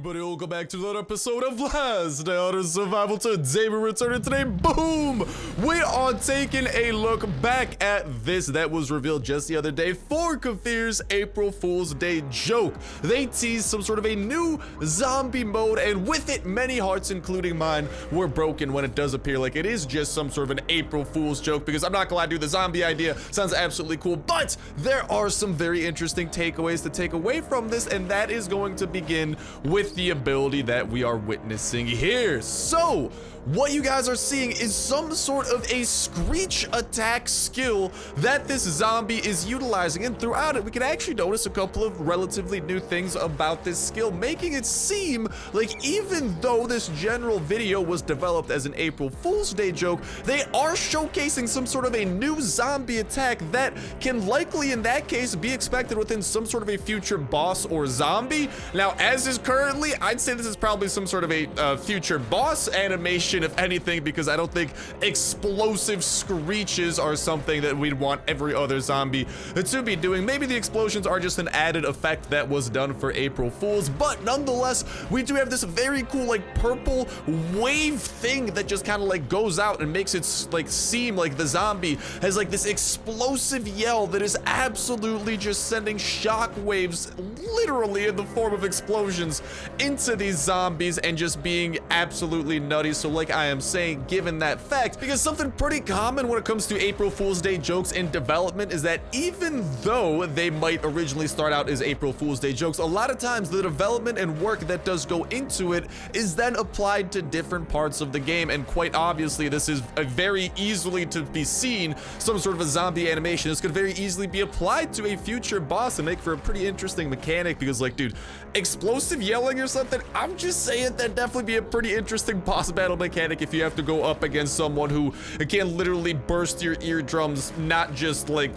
everybody, welcome back to another episode of Last Day on Survival. Today we're returning today, boom! We are taking a look back at this that was revealed just the other day for Kafir's April Fool's Day joke. They teased some sort of a new zombie mode, and with it, many hearts, including mine, were broken when it does appear like it is just some sort of an April Fool's joke, because I'm not gonna lie, dude, the zombie idea sounds absolutely cool, but there are some very interesting takeaways to take away from this, and that is going to begin with the ability that we are witnessing here. So what you guys are seeing is some sort of a screech attack skill that this zombie is utilizing, and throughout it we can actually notice a couple of relatively new things about this skill, making it seem like even though this general video was developed as an April Fool's Day joke, they are showcasing some sort of a new zombie attack that can likely in that case be expected within some sort of a future boss or zombie. Now, as is currently, I'd say this is probably some sort of a future boss animation, if anything, because I don't think explosive screeches are something that we'd want every other zombie to be doing. Maybe the explosions are just an added effect that was done for April Fools, but nonetheless, we do have this very cool like purple wave thing that just kind of like goes out and makes it like seem like the zombie has like this explosive yell that is absolutely just sending shock waves literally in the form of explosions into these zombies and just being absolutely nutty. So like I am saying, given that fact, because something pretty common when it comes to April Fool's Day jokes in development is that even though they might originally start out as April Fool's Day jokes, a lot of times the development and work that does go into it is then applied to different parts of the game, and quite obviously this is a very easily to be seen some sort of a zombie animation. This could very easily be applied to a future boss and make for a pretty interesting mechanic, because like, dude, explosive yelling or something, I'm just saying that'd definitely be a pretty interesting boss battle mechanic if you have to go up against someone who can literally burst your eardrums, not just like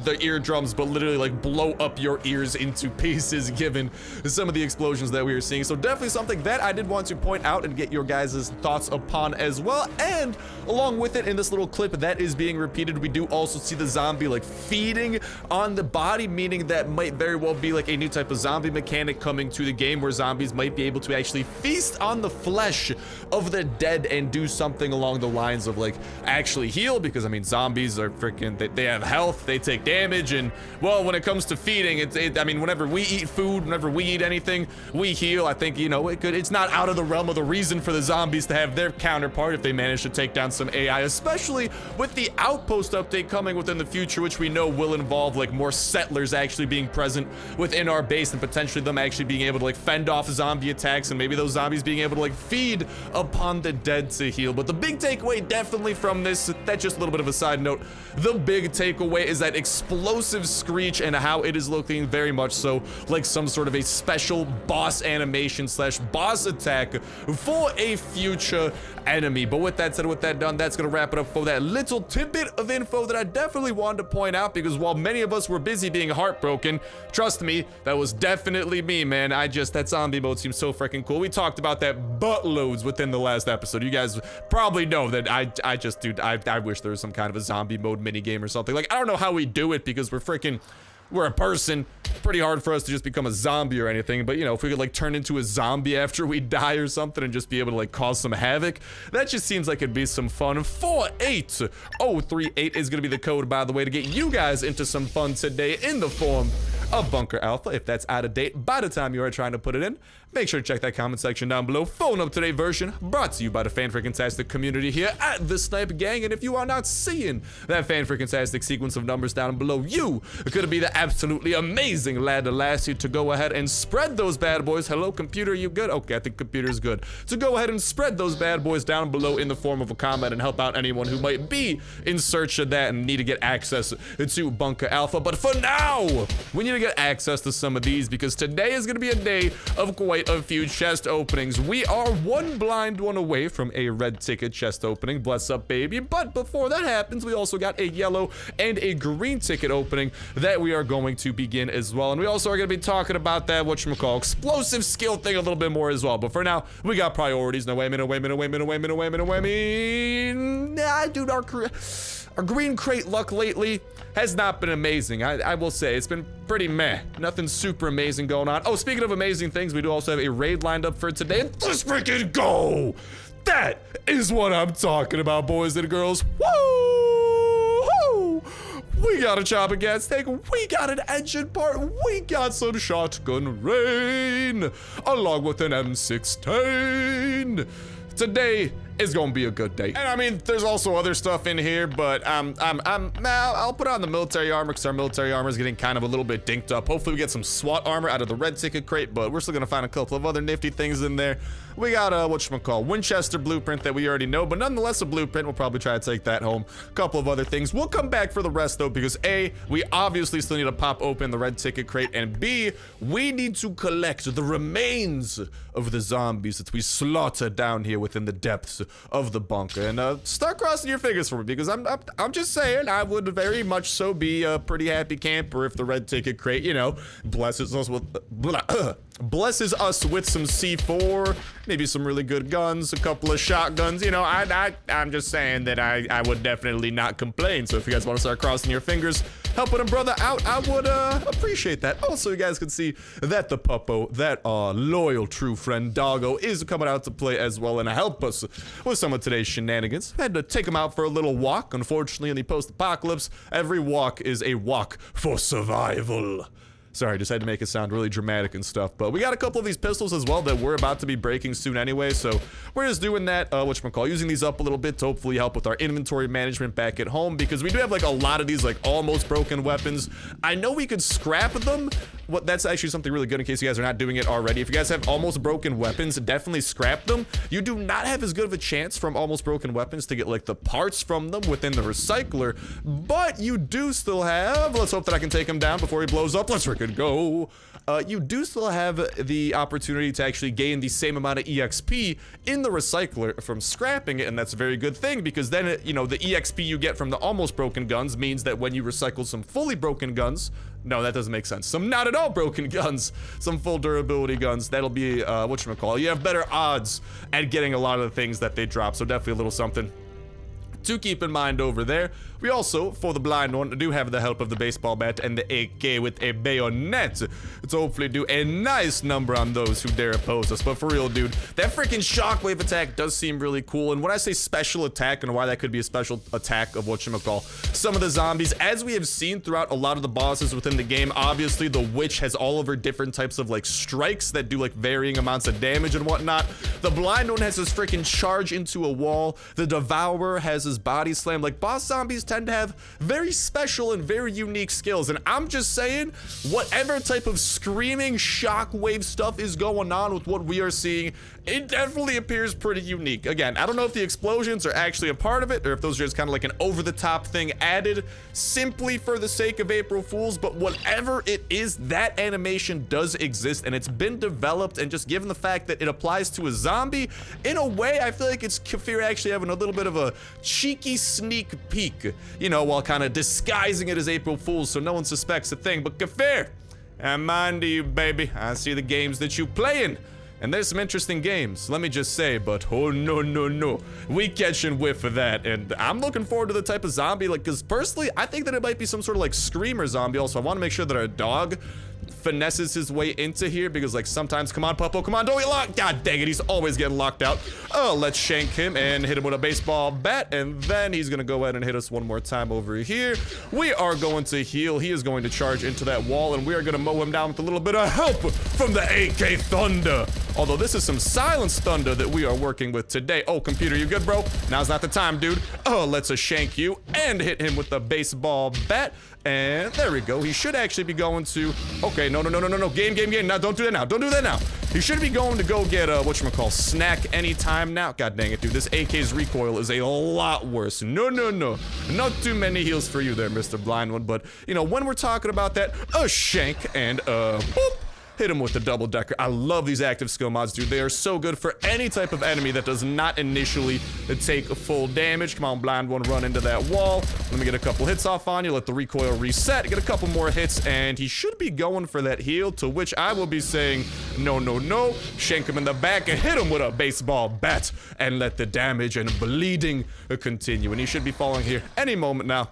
the eardrums, but literally like blow up your ears into pieces given some of the explosions that we are seeing. So definitely something that I did want to point out and get your guys' thoughts upon as well. And along with it, in this little clip that is being repeated, we do also see the zombie like feeding on the body, meaning that might very well be like a new type of zombie mechanic coming to the game where zombies might be able to actually feast on the flesh of the dead and do something along the lines of like actually heal, because I mean zombies are freaking, they have health, they take damage, and well, when it comes to feeding, I mean whenever we eat food, whenever we eat anything, we heal. I think, you know, it's not out of the realm of the reason for the zombies to have their counterpart if they manage to take down some AI, especially with the outpost update coming within the future, which we know will involve like more settlers actually being present within our base and potentially them actually being able to like fend off zombie attacks, and maybe those zombies being able to like feed upon the dead to heal. But the big takeaway definitely from this, that's just a little bit of a side note, the big takeaway is that explosive screech and how it is looking very much so like some sort of a special boss animation slash boss attack for a future enemy. But with that said, with that done, that's gonna wrap it up for that little tidbit of info that I definitely wanted to point out, because while many of us were busy being heartbroken, trust me, that was definitely me, man. That zombie mode seems so freaking cool. We talked about that buttloads within the last episode. You guys probably know that I wish there was some kind of a zombie mode mini game or something. Like, I don't know how we do it because we're a person. It's pretty hard for us to just become a zombie or anything, but you know, if we could like turn into a zombie after we die or something and just be able to like cause some havoc, that just seems like it'd be some fun. 48038 is gonna be the code, by the way, to get you guys into some fun today in the form of Bunker Alpha. If that's out of date by the time you are trying to put it in, make sure to check that comment section down below for an up-to-date version brought to you by the fan-freaking-tastic community here at the Snipe Gang. And if you are not seeing that fan-freaking-tastic sequence of numbers down below, you could be the absolutely amazing lad to last you to go ahead and spread those bad boys. Hello, computer, you good? Okay, I think computer's good. So go ahead and spread those bad boys down below in the form of a comment and help out anyone who might be in search of that and need to get access to Bunker Alpha. But for now, we need to get access to some of these, because today is going to be a day of quite a few chest openings. We are one blind one away from a red ticket chest opening. Bless up, baby. But before that happens, we also got a yellow and a green ticket opening that we are going to begin as well. And we also are going to be talking about that whatchamacall explosive skill thing a little bit more as well. But for now, we got priorities. Now wait a minute. Nah, dude, our green crate luck lately has not been amazing. I will say it's been pretty pretty meh. Nothing super amazing going on. Oh, speaking of amazing things, we do also have a raid lined up for today. Let's freaking go! That is what I'm talking about, boys and girls. Woo! We got a chopping gas tank, we got an engine part, we got some shotgun rain, along with an M16. Today is gonna be a good day. And I mean, there's also other stuff in here, but I'll put on the military armor because our military armor is getting kind of a little bit dinked up. Hopefully we get some SWAT armor out of the red ticket crate, but we're still gonna find a couple of other nifty things in there. We got whatchamacallit, Winchester blueprint that we already know, but nonetheless a blueprint. We'll probably try to take that home. A couple of other things. We'll come back for the rest though, because A, we obviously still need to pop open the red ticket crate, and B, we need to collect the remains of the zombies that we slaughtered down here within the depths of the bunker. And start crossing your fingers for me, because I'm just saying I would very much so be a pretty happy camper if the red ticket crate, you know, blesses us with some C4, maybe some really good guns, a couple of shotguns. You know, I'm just saying that I would definitely not complain. So if you guys want to start crossing your fingers, helping a brother out, I would appreciate that. Also, you guys can see that the puppo, that loyal true friend Doggo, is coming out to play as well and help us with some of today's shenanigans. Had to take him out for a little walk. Unfortunately, in the post-apocalypse, every walk is a walk for survival. Sorry, just had to make it sound really dramatic and stuff. But we got a couple of these pistols as well that we're about to be breaking soon anyway. So we're just doing that, using these up a little bit to hopefully help with our inventory management back at home. Because we do have like a lot of these like almost broken weapons. I know we could scrap them. That's actually something really good in case you guys are not doing it already. If you guys have almost broken weapons, definitely scrap them. You do not have as good of a chance from almost broken weapons to get like the parts from them within the recycler. But you do still have, let's hope that I can take him down before he blows up. Let's freaking go. You do still have the opportunity to actually gain the same amount of EXP in the recycler from scrapping it, and that's a very good thing because then, you know, the EXP you get from the almost broken guns means that when you recycle some fully broken guns, no, that doesn't make sense, some not at all broken guns, some full durability guns, that'll be, you have better odds at getting a lot of the things that they drop, so definitely a little something to keep in mind over there. We also, for the blind one, do have the help of the baseball bat and the AK with a bayonet to hopefully do a nice number on those who dare oppose us. But for real, dude, that freaking shockwave attack does seem really cool. And when I say special attack and why that could be a special attack of some of the zombies, as we have seen throughout a lot of the bosses within the game, obviously the witch has all of her different types of like strikes that do like varying amounts of damage and whatnot. The blind one has his freaking charge into a wall. The devourer has his body slam. Like, boss zombies tend to have very special and very unique skills, and I'm just saying, whatever type of screaming shockwave stuff is going on with what we are seeing, it definitely appears pretty unique. Again, I don't know if the explosions are actually a part of it or if those are just kind of like an over-the-top thing added simply for the sake of April Fools, but whatever it is, that animation does exist and it's been developed, and just given the fact that it applies to a zombie, in a way, I feel like it's Kafir actually having a little bit of a cheeky sneak peek, you know, while kind of disguising it as April Fools so no one suspects a thing. But Kafir, I'm on to you, baby. I see the games that you playing. And there's some interesting games, let me just say, but oh no, we catching whiff of that, and I'm looking forward to the type of zombie, like, because personally, I think that it might be some sort of like screamer zombie. Also, I want to make sure that our dog finesses his way into here, because like sometimes, come on Puppo, come on, don't get locked, god dang it, he's always getting locked out. Oh, let's shank him and hit him with a baseball bat, and then he's gonna go ahead and hit us one more time over here. We are going to heal. He is going to charge into that wall, and we are gonna mow him down with a little bit of help from the AK Thunder. Although this is some silenced thunder that we are working with today. Oh, computer, you good, bro? Now's not the time, dude. Oh, let's shank you and hit him with the baseball bat. And there we go. He should actually be going to... Okay, no. Game. Now, don't do that now. Don't do that now. He should be going to go get, snack anytime now. God dang it, dude. This AK's recoil is a lot worse. No. Not too many heals for you there, Mr. Blind One. But, you know, when we're talking about that, a shank and, boop. Hit him with the double decker. I love these active skill mods, dude. They are so good for any type of enemy that does not initially take full damage. Come on, blind one, run into that wall. Let me get a couple hits off on you. Let the recoil reset. Get a couple more hits, and he should be going for that heal, to which I will be saying, no. Shank him in the back and hit him with a baseball bat and let the damage and bleeding continue. And he should be falling here any moment now.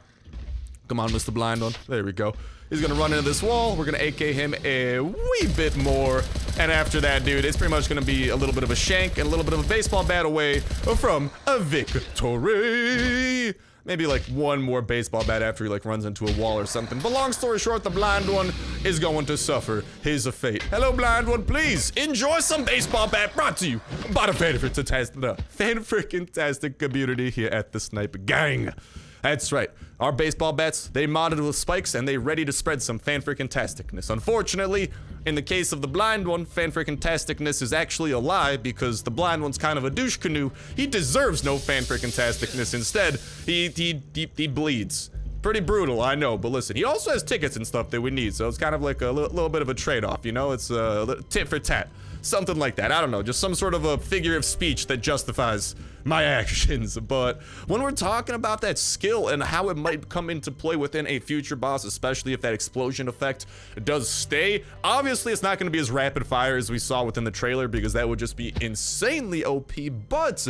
Come on, Mr. Blind One. There we go. He's gonna run into this wall. We're gonna AK him a wee bit more. And after that, dude, it's pretty much gonna be a little bit of a shank and a little bit of a baseball bat away from a victory. Maybe like one more baseball bat after he like runs into a wall or something. But long story short, the Blind One is going to suffer his fate. Hello, Blind One, please enjoy some baseball bat brought to you by the fan-freaking-tastic community here at the Snipe Gang. That's right. Our baseball bats, they modded with spikes and they ready to spread some fan-freaking-tasticness. Unfortunately, in the case of the Blind One, fan-freaking-tasticness is actually a lie because the Blind One's kind of a douche canoe. He deserves no fan-freaking-tasticness. Instead, he bleeds. Pretty brutal, I know, but listen, he also has tickets and stuff that we need, so it's kind of like a little bit of a trade-off, you know? It's a tit for tat. Something like that. I don't know, just some sort of a figure of speech that justifies my actions. But when we're talking about that skill and how it might come into play within a future boss, especially if that explosion effect does stay, obviously it's not going to be as rapid fire as we saw within the trailer because that would just be insanely OP, but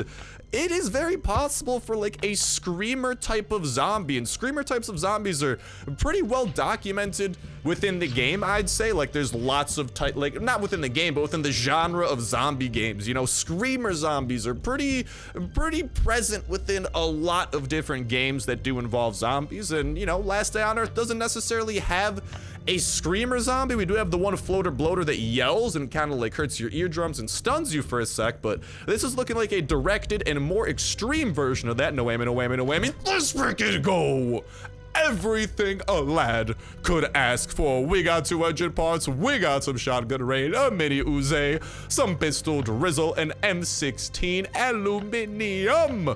it is very possible for like a screamer type of zombie, and screamer types of zombies are pretty well documented within the game, I'd say. Like there's lots of like not within the game, but within the genre of zombie games, you know, screamer zombies are pretty present within a lot of different games that do involve zombies. And you know, Last Day on Earth doesn't necessarily have a screamer zombie. We do have the one floater bloater that yells and kind of like hurts your eardrums and stuns you for a sec, but this is looking like a directed and more extreme version of that. No whammy, no whammy, no whammy. Let's freaking go! Everything a lad could ask for. We got 200 parts, we got some shotgun rain, a mini Uzi, some pistol drizzle, and M16 aluminium.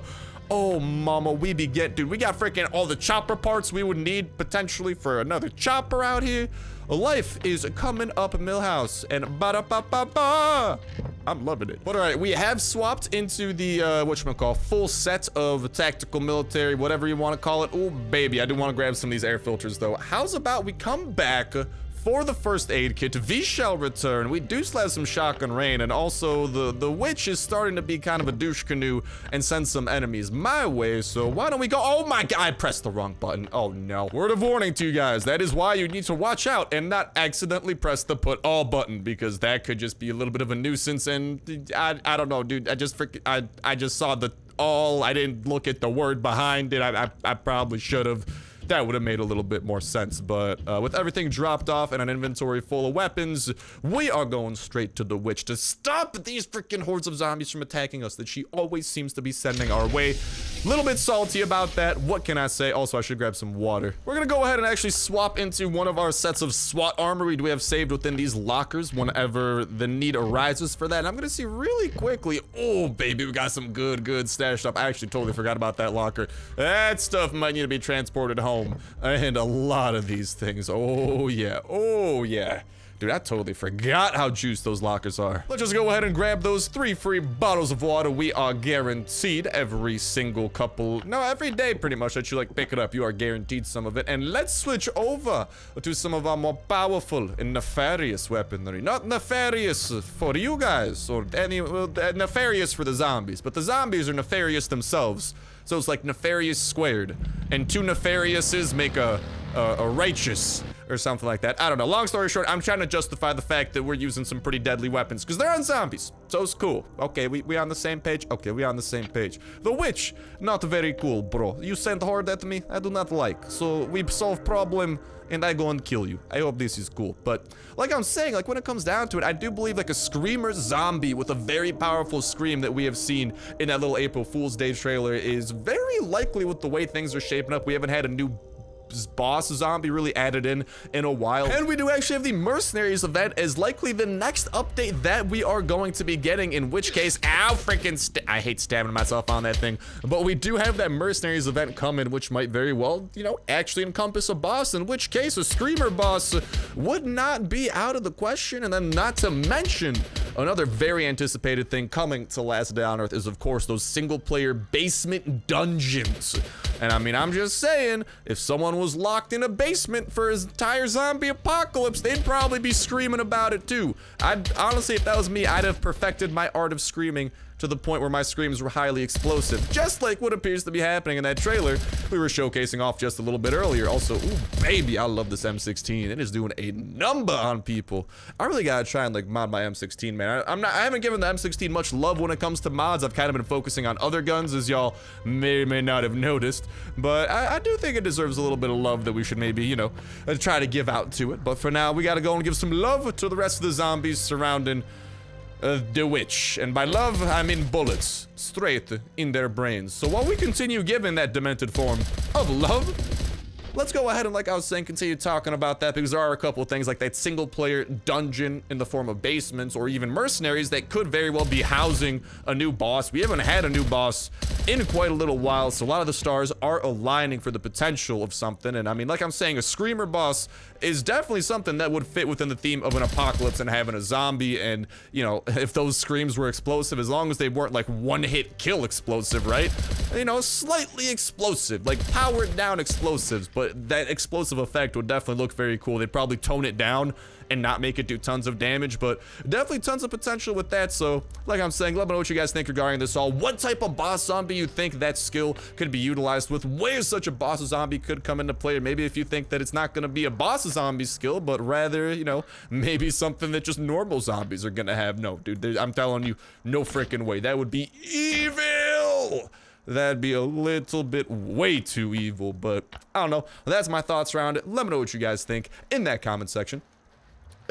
Oh, mama, we dude, we got freaking all the chopper parts we would need potentially for another chopper out here. Life is coming up Millhouse, and ba-da-ba-ba-ba. I'm loving it. But all right, we have swapped into the, whatchamacall, full set of tactical military, whatever you want to call it. Oh, baby, I do want to grab some of these air filters, though. How's about we come back for the first aid kit? We shall return. We do still have some shotgun rain, and also the witch is starting to be kind of a douche canoe and send some enemies my way, so why don't we go? Oh my god, I pressed the wrong button. Oh no. Word of warning to you guys, that is why you need to watch out and not accidentally press the put all button, because that could just be a little bit of a nuisance. And I don't know, dude, I just saw the all. I didn't look at the word behind it. I probably should have. That would have made a little bit more sense, but with everything dropped off and an inventory full of weapons, we are going straight to the witch to stop these freaking hordes of zombies from attacking us that she always seems to be sending our way. A little bit salty about that. What can I say? Also, I should grab some water. We're gonna go ahead and actually swap into one of our sets of SWAT armor we do have saved within these lockers whenever the need arises for that. And I'm gonna see really quickly. Oh, baby, we got some good stashed up. I actually totally forgot about that locker. That stuff might need to be transported home. And a lot of these things. Oh yeah, oh yeah. Dude, I totally forgot how juiced those lockers are. Let's just go ahead and grab those 3 free bottles of water. We are guaranteed every single couple, no, every day pretty much that you like pick it up, you are guaranteed some of it. And let's switch over to some of our more powerful and nefarious weaponry. Not nefarious for you guys or any, nefarious for the zombies, but the zombies are nefarious themselves. So it's like nefarious squared, and 2 nefariouses make a righteous or something like that. I don't know. Long story short, I'm trying to justify the fact that we're using some pretty deadly weapons because they're on zombies. So it's cool. Okay, we on the same page? Okay, we on the same page. The witch, not very cool, bro. You sent horde at me? I do not like. So we solve problem and I go and kill you. I hope this is cool. But like I'm saying, like when it comes down to it, I do believe like a screamer zombie with a very powerful scream that we have seen in that little April Fool's Day trailer is very likely with the way things are shaping up. We haven't had a new boss zombie really added in a while, and we do actually have the mercenaries event as likely the next update that we are going to be getting, in which case, ow, freaking I hate stabbing myself on that thing, but we do have that mercenaries event coming, which might very well, you know, actually encompass a boss, in which case a screamer boss would not be out of the question. And then not to mention another very anticipated thing coming to Last Day on Earth is of course those single player basement dungeons. And I mean, I'm just saying, if someone was locked in a basement for his entire zombie apocalypse, they'd probably be screaming about it too. Honestly, if that was me, I'd have perfected my art of screaming to the point where my screams were highly explosive, just like what appears to be happening in that trailer we were showcasing off just a little bit earlier. Also, ooh, baby, I love this M16. It is doing a number on people. I really gotta try and like mod my M16, man. I haven't given the M16 much love when it comes to mods. I've kind of been focusing on other guns, as y'all may or may not have noticed, but I do think it deserves a little bit of love that we should maybe, you know, try to give out to it. But for now, we gotta go and give some love to the rest of the zombies surrounding the witch. And by love, I mean bullets straight in their brains. So while we continue giving that demented form of love, let's go ahead and, like I was saying, continue talking about that, because there are a couple of things like that single player dungeon in the form of basements or even mercenaries that could very well be housing a new boss. We haven't had a new boss in quite a little while, so a lot of the stars are aligning for the potential of something. And I mean, like I'm saying, a screamer boss is definitely something that would fit within the theme of an apocalypse and having a zombie. And, you know, if those screams were explosive, as long as they weren't like one-hit kill explosive, right? You know, slightly explosive, like powered down explosives, but that explosive effect would definitely look very cool. They'd probably tone it down and not make it do tons of damage, but definitely tons of potential with that. So like I'm saying, let me know what you guys think regarding this all. What type of boss zombie you think that skill could be utilized with, where such a boss zombie could come into play, or maybe if you think that it's not going to be a boss zombie skill, but rather, you know, maybe something that just normal zombies are gonna have. No, dude, I'm telling you, no freaking way. That would be evil. That'd be a little bit way too evil, but I don't know. That's my thoughts around it. Let me know what you guys think in that comment section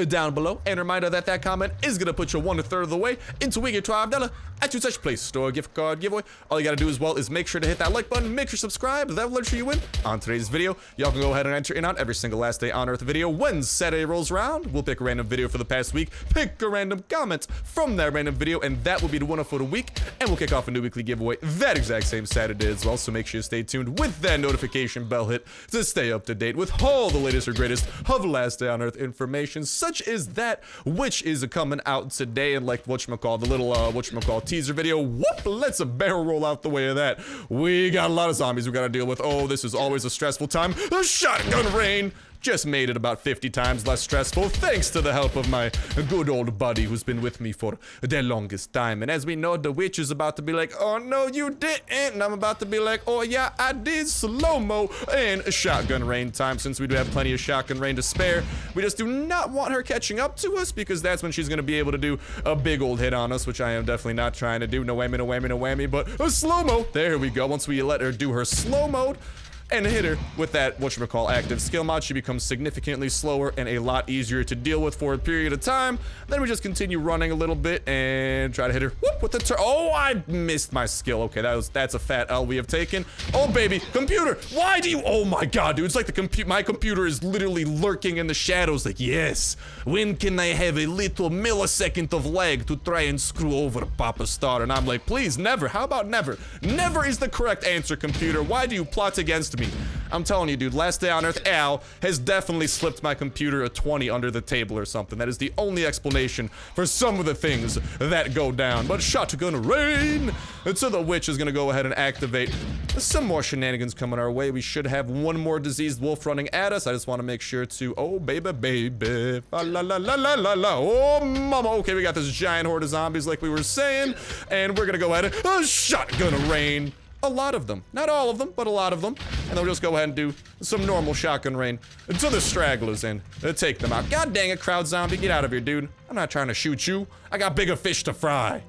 down below. And a reminder that that comment is gonna put you 1/3 of the way into we get $12 at your touch Play Store gift card giveaway. All you gotta do as well is make sure to hit that like button, make sure to subscribe. That will ensure you win on today's video. Y'all can go ahead and enter in on every single last day on Earth video. When Saturday rolls around, we'll pick a random video for the past week, pick a random comment from that random video, and that will be the winner for the week. And we'll kick off a new weekly giveaway that exact same Saturday as well. So make sure you stay tuned with that notification bell hit to stay up to date with all the latest or greatest of last day on Earth information, such as that which is coming out today. And like whatchamacall, the little whatchamacall teaser video, whoop, let's a barrel roll out the way of that. We got a lot of zombies we gotta deal with. Oh, this is always a stressful time. The shotgun rain just made it about 50 times less stressful, thanks to the help of my good old buddy who's been with me for the longest time. And as we know, the witch is about to be like, oh no you didn't, and I'm about to be like, oh yeah I did, slow-mo and shotgun rain time. Since we do have plenty of shotgun rain to spare, we just do not want her catching up to us, because that's when she's gonna be able to do a big old hit on us, which I am definitely not trying to do. No whammy, no whammy, no whammy, but a slow-mo. There we go. Once we let her do her slow mode and hit her with that whatchamacall active skill mod, she becomes significantly slower and a lot easier to deal with for a period of time. Then we just continue running a little bit and try to hit her, whoop, with the oh, I missed my skill. Okay, that's a fat L we have taken. Oh baby, computer, why do you, oh my god, dude, it's like my computer is literally lurking in the shadows like, yes, when can I have a little millisecond of lag to try and screw over Papa Star? And I'm like, please, never. How about never? Never is the correct answer, computer. Why do you plot against me? I'm telling you, dude, last day on Earth, Al has definitely slipped my computer a 20 under the table or something. That is the only explanation for some of the things that go down. But shotgun rain! And so the witch is gonna go ahead and activate some more shenanigans coming our way. We should have one more diseased wolf running at us. I just want to make sure to, oh baby, baby, la la la la la la la, oh mama. Okay, we got this giant horde of zombies like we were saying, and we're gonna go ahead and shotgun rain. A lot of them. Not all of them, but a lot of them. And then we'll just go ahead and do some normal shotgun rain to the stragglers and take them out. God dang it, crowd zombie, get out of here, dude. I'm not trying to shoot you. I got bigger fish to fry.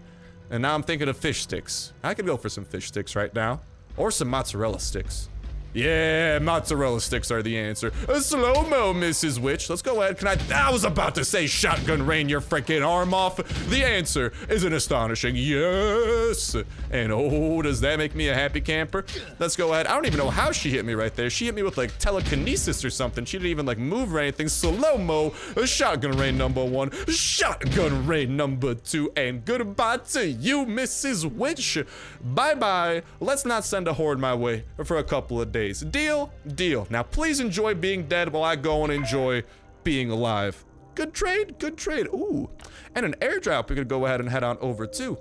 And now I'm thinking of fish sticks. I could go for some fish sticks right now. Or some mozzarella sticks. Yeah, mozzarella sticks are the answer. A slow-mo, Mrs. Witch. Let's go ahead. I was about to say shotgun rain your freaking arm off. The answer is an astonishing yes. And oh, does that make me a happy camper? Let's go ahead. I don't even know how she hit me right there. She hit me with like telekinesis or something. She didn't even like move or anything. Slow-mo, shotgun rain number 1, shotgun rain number 2, and goodbye to you, Mrs. Witch. Bye-bye. Let's not send a horde my way for a couple of days. Deal? Deal. Now please enjoy being dead while I go and enjoy being alive. Good trade, good trade. Ooh, and an airdrop we could go ahead and head on over to.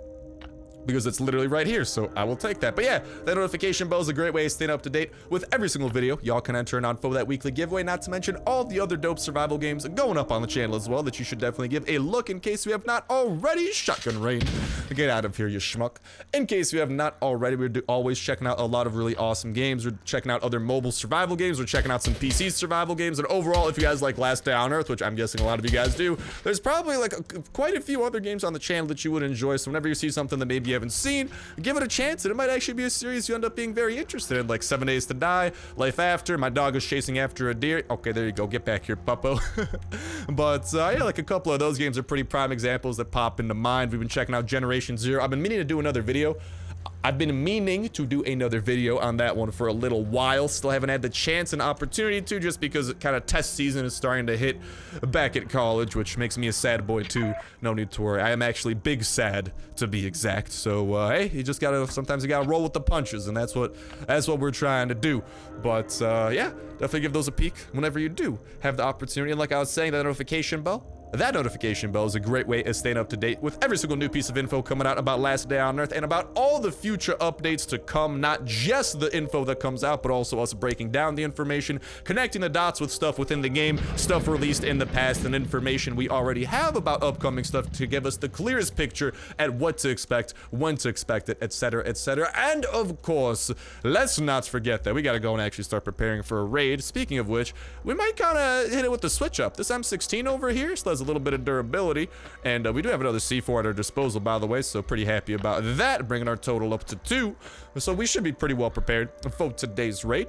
because it's literally right here, so I will take that. But yeah, that notification bell is a great way of staying up to date with every single video. Y'all can enter in on for that weekly giveaway, not to mention all the other dope survival games going up on the channel as well that you should definitely give a look in case you have not already. Shotgun rain. Get out of here, you schmuck. In case you have not already, we're always checking out a lot of really awesome games. We're checking out other mobile survival games. We're checking out some PC survival games. And overall, if you guys like Last Day on Earth, which I'm guessing a lot of you guys do, there's probably like quite a few other games on the channel that you would enjoy. So whenever you see something that maybe you haven't seen, give it a chance, and it might actually be a series you end up being very interested in, like 7 Days to Die, Life After, my dog is chasing after a deer. Okay, there you go, get back here, puppo. But yeah, like a couple of those games are pretty prime examples that pop into mind. We've been checking out Generation Zero. I've been meaning to do another video. On that one for a little while. Still haven't had the chance and opportunity to, just because kind of test season is starting to hit back at college, which makes me a sad boy too. No need to worry. I am actually big sad, to be exact. So hey, you just gotta, sometimes you gotta roll with the punches, and that's what we're trying to do. But yeah, definitely give those a peek whenever you do have the opportunity. And like I was saying, that notification bell is a great way of staying up to date with every single new piece of info coming out about Last Day on Earth and about all the future updates to come. Not just the info that comes out, but also us breaking down the information, connecting the dots with stuff within the game, stuff released in the past, and information we already have about upcoming stuff to give us the clearest picture at what to expect, when to expect it, etc., etc. And of course, let's not forget that we gotta go and actually start preparing for a raid. Speaking of which, we might kind of hit it with the switch up. This M16 over here still has a little bit of durability, and we do have another C4 at our disposal, by the way, so pretty happy about that, bringing our total up to 2. So we should be pretty well prepared for today's raid.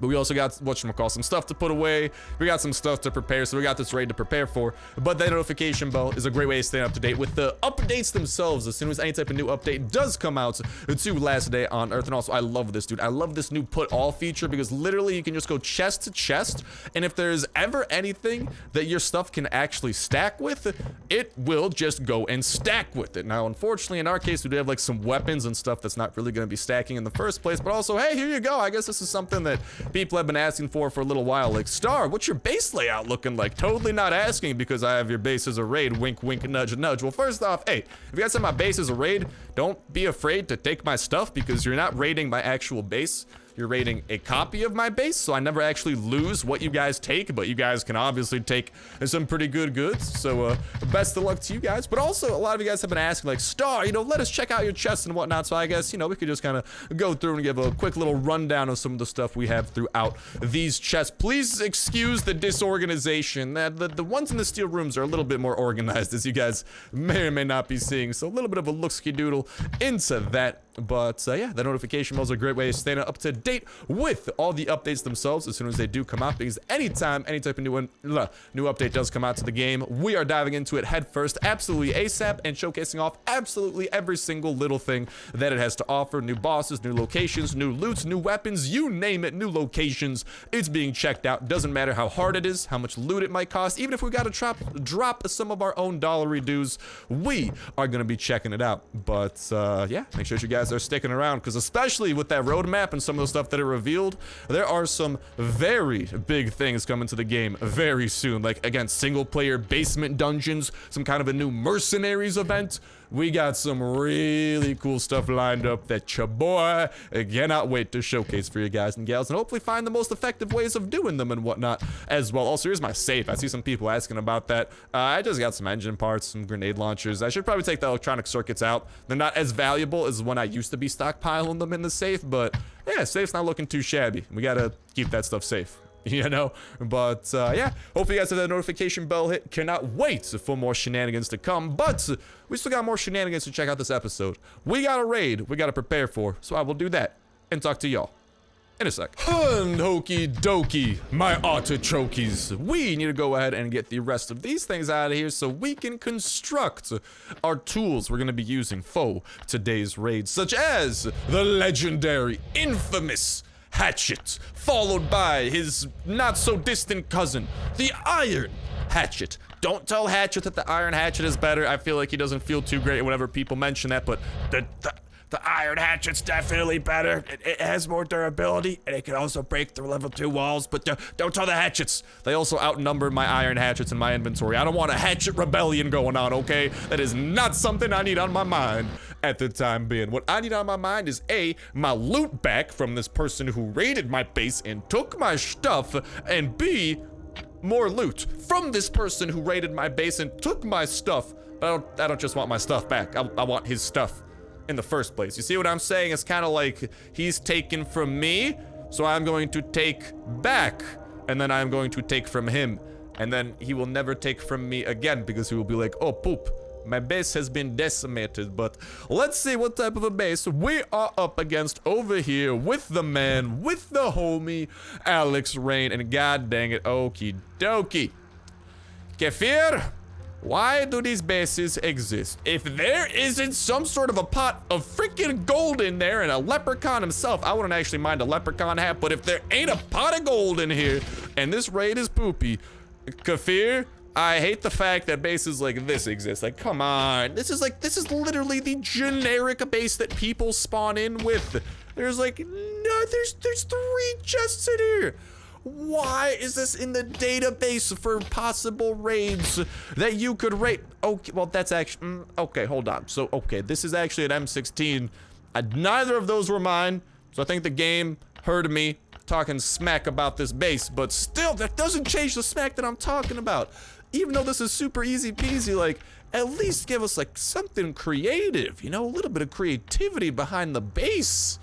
But we also got, whatchamacall, some stuff to put away. We got some stuff to prepare, so we got this raid to prepare for. But that notification bell is a great way to stay up to date with the updates themselves as soon as any type of new update does come out to Last Day on Earth. And also, I love this, dude. I love this new put all feature, because literally you can just go chest to chest, and if there's ever anything that your stuff can actually stack with, it will just go and stack with it. Now, unfortunately, in our case, we do have like some weapons and stuff that's not really going to be stacking in the first place, but also, hey, here you go. I guess this is something that people have been asking for a little while, like, Star, what's your base layout looking like? Totally not asking because I have your base as a raid, wink wink nudge nudge. Well, first off, hey, if you guys have my base as a raid, don't be afraid to take my stuff, because you're not raiding my actual base. You're raiding a copy of my base, so I never actually lose what you guys take, but you guys can obviously take some pretty good goods, so best of luck to you guys. But also, a lot of you guys have been asking, like, Star, you know, let us check out your chests and whatnot, so I guess, you know, we could just kind of go through and give a quick little rundown of some of the stuff we have throughout these chests. Please excuse the disorganization. The ones in the steel rooms are a little bit more organized, as you guys may or may not be seeing, so a little bit of a look-ski-doodle into that. But yeah, the notification bells are a great way of staying up to date with all the updates themselves as soon as they do come out, because anytime any type of new update does come out to the game, we are diving into it head first, absolutely ASAP, and showcasing off absolutely every single little thing that it has to offer. New bosses, new locations, new loots, new weapons, you name it, new locations. It's being checked out. Doesn't matter how hard it is, how much loot it might cost, even if we got to drop some of our own dollary dues, we are going to be checking it out. But yeah, make sure you guys are sticking around, because especially with that roadmap and some of the stuff that it revealed, there are some very big things coming to the game very soon. Like, again, single player basement dungeons, some kind of a new mercenaries event. We got some really cool stuff lined up that your boy cannot wait to showcase for you guys and gals, and hopefully find the most effective ways of doing them and whatnot as well. Also, here's my safe. I see some people asking about that. I just got some engine parts, some grenade launchers. I should probably take the electronic circuits out. They're not as valuable as when I used to be stockpiling them in the safe, but yeah, safe's not looking too shabby. We gotta keep that stuff safe. You know, but yeah, hopefully you guys have that notification bell hit. Cannot wait for more shenanigans to come, but we still got more shenanigans to check out this episode. We got a raid we got to prepare for, so I will do that and talk to y'all in a sec. And hokey dokey, my artichokes. We need to go ahead and get the rest of these things out of here so we can construct our tools we're going to be using for today's raid, such as the legendary, infamous hatchet, followed by his not-so-distant cousin, the iron hatchet. Don't tell Hatchet that the iron hatchet is better. I feel like he doesn't feel too great whenever people mention that, but the iron hatchet's definitely better. It has more durability, and it can also break through level 2 walls, but don't tell the hatchets. They also outnumber my iron hatchets in my inventory. I don't want a hatchet rebellion going on, okay? That is not something I need on my mind at the time being. What I need on my mind is A, my loot back from this person who raided my base and took my stuff, and B, more loot from this person who raided my base and took my stuff. But I don't just want my stuff back. I want his stuff in the first place. You see what I'm saying? It's kind of like he's taken from me, so I'm going to take back, and then I'm going to take from him, and then he will never take from me again because he will be like, oh poop, my base has been decimated. But let's see what type of a base we are up against over here with the man, with the homie, Alex Rain, and god dang it, okie dokie. Kefir, why do these bases exist? If there isn't some sort of a pot of freaking gold in there and a leprechaun himself, I wouldn't actually mind a leprechaun hat, but if there ain't a pot of gold in here and this raid is poopy, Kefir, I hate the fact that bases like this exist. Like, come on. This is literally the generic base that people spawn in with. There's like, no, there's 3 chests in here. Why is this in the database for possible raids that you could raid? Okay, well, that's actually, okay, hold on. So, okay, this is actually an M16. Neither of those were mine, so I think the game heard me talking smack about this base, but still, that doesn't change the smack that I'm talking about. Even though this is super easy peasy, like, at least give us, like, something creative, you know, a little bit of creativity behind the base.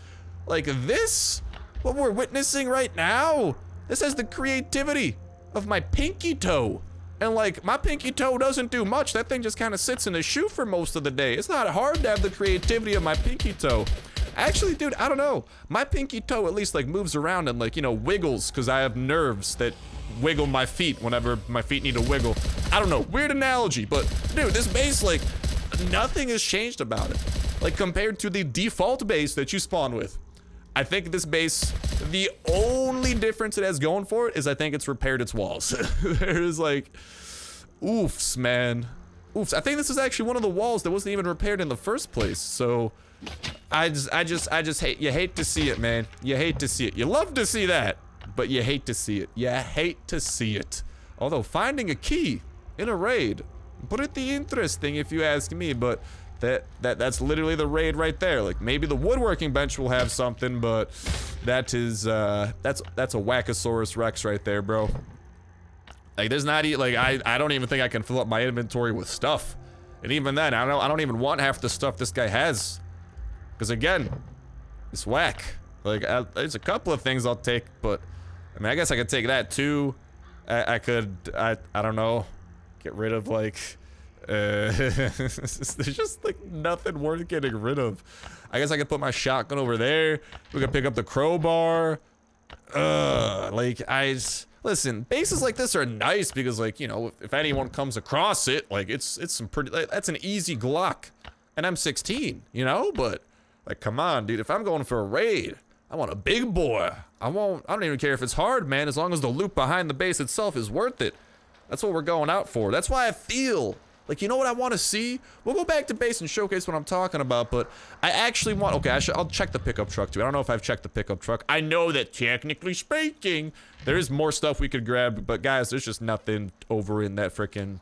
Like this, what we're witnessing right now, this has the creativity of my pinky toe. And like, my pinky toe doesn't do much. That thing just kind of sits in a shoe for most of the day. It's not hard to have the creativity of my pinky toe. Actually, dude, I don't know. My pinky toe at least like moves around and like, you know, wiggles because I have nerves that wiggle my feet whenever my feet need to wiggle. I don't know, weird analogy, but dude, this base, like, nothing has changed about it. Like, compared to the default base that you spawn with. I think this base, the only difference it has going for it is I think it's repaired its walls. There's like, oofs, man. Oofs. I think this is actually one of the walls that wasn't even repaired in the first place. So I just hate, you hate to see it, man. You hate to see it. You love to see that, but you hate to see it. You hate to see it. Although finding a key in a raid, pretty interesting if you ask me, but that's literally the raid right there. Like, maybe the woodworking bench will have something, but that is that's a Wackosaurus Rex right there, bro. Like, there's not like I don't even think I can fill up my inventory with stuff, and even then I don't even want half the stuff this guy has, because again, it's whack. Like, there's a couple of things I'll take, but I mean, I guess I could take that too. I don't know, get rid of like. There's just like nothing worth getting rid of. I guess I could put my shotgun over there. We could pick up the crowbar. Like, listen, bases like this are nice because, like, you know, if anyone comes across it, like, it's some pretty, like, that's an easy Glock, and I'm 16, you know. But like, come on, dude, if I'm going for a raid, I want a big boy. I don't even care if it's hard, man, as long as the loot behind the base itself is worth it. That's what we're going out for. That's why I feel like, you know what I want to see? We'll go back to base and showcase what I'm talking about, but I actually want, okay, I'll check the pickup truck too. I don't know if I've checked the pickup truck. I know that technically speaking, there is more stuff we could grab, but guys, there's just nothing over in that freaking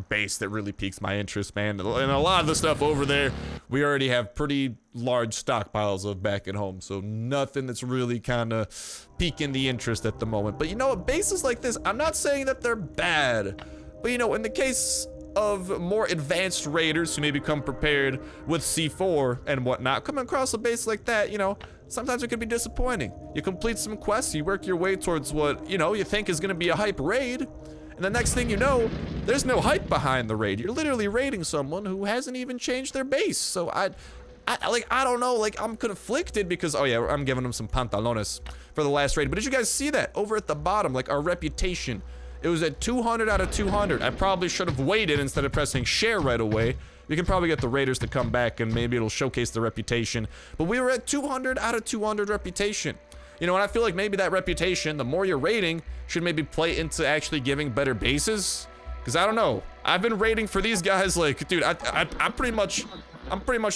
base that really piques my interest, man. And a lot of the stuff over there, we already have pretty large stockpiles of back at home, so nothing that's really kind of piquing the interest at the moment. But you know what, bases like this, I'm not saying that they're bad, but you know, in the case of more advanced raiders who may become prepared with C4 and whatnot, coming across a base like that, you know, sometimes it can be disappointing. You complete some quests, you work your way towards what, you know, you think is gonna be a hype raid, and the next thing you know, there's no hype behind the raid. You're literally raiding someone who hasn't even changed their base. So I don't know, like, I'm conflicted because, oh yeah, I'm giving them some pantalones for the last raid, but did you guys see that over at the bottom, like, our reputation? It was at 200 out of 200. I probably should have waited instead of pressing share right away. We can probably get the raiders to come back and maybe it'll showcase the reputation. But we were at 200 out of 200 reputation. You know, and I feel like maybe that reputation, the more you're raiding, should maybe play into actually giving better bases. Because I don't know. I've been raiding for these guys, like, dude, I'm pretty much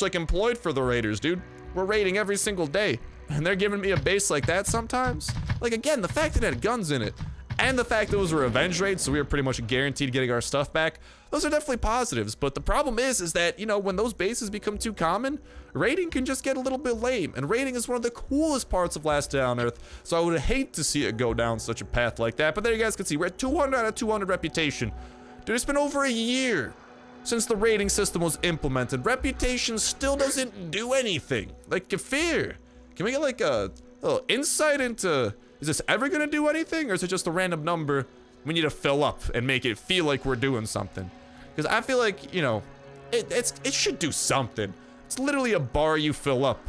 like employed for the raiders, dude. We're raiding every single day. And they're giving me a base like that sometimes. Like, again, the fact that it had guns in it. and the fact that it was a revenge raid, so we were pretty much guaranteed getting our stuff back. Those are definitely positives, but the problem is that, you know, when those bases become too common, raiding can just get a little bit lame, and raiding is one of the coolest parts of Last Day on Earth, so I would hate to see it go down such a path like that. But there you guys can see, we're at 200 out of 200 reputation. Dude, it's been over a year since the rating system was implemented. Reputation still doesn't do anything. Like, Kafir, can we get like a little insight into, is this ever gonna do anything, or is it just a random number we need to fill up and make it feel like we're doing something? Because I feel like, you know, it should do something. It's literally a bar you fill up,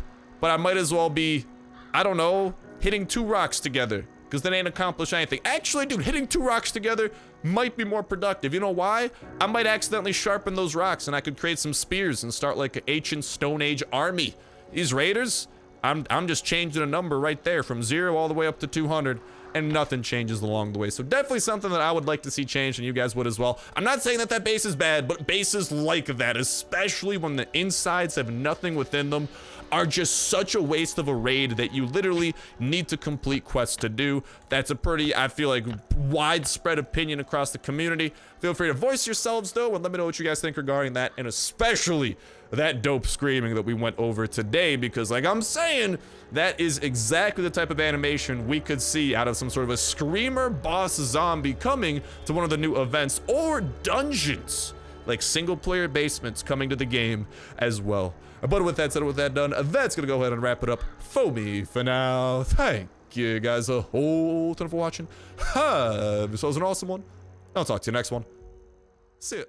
but I might as well be, I don't know, hitting 2 rocks together, because that ain't accomplish anything. Actually, dude, hitting 2 rocks together might be more productive. You know why? I might accidentally sharpen those rocks, and I could create some spears and start like an ancient Stone Age army. These raiders, I'm just changing a number right there from 0 all the way up to 200, and nothing changes along the way. So definitely something that I would like to see changed, and you guys would as well. I'm not saying that that base is bad, but bases like that, especially when the insides have nothing within them, are just such a waste of a raid that you literally need to complete quests to do. That's a pretty, I feel like, widespread opinion across the community. Feel free to voice yourselves, though, and let me know what you guys think regarding that, and especially that dope screaming that we went over today, because like I'm saying, that is exactly the type of animation we could see out of some sort of a screamer boss zombie coming to one of the new events or dungeons, like single player basements coming to the game as well. But with that said, with that done, that's gonna go ahead and wrap it up for me for now. Thank you guys a whole ton for watching. This was an awesome one. I'll talk to you next one. See ya.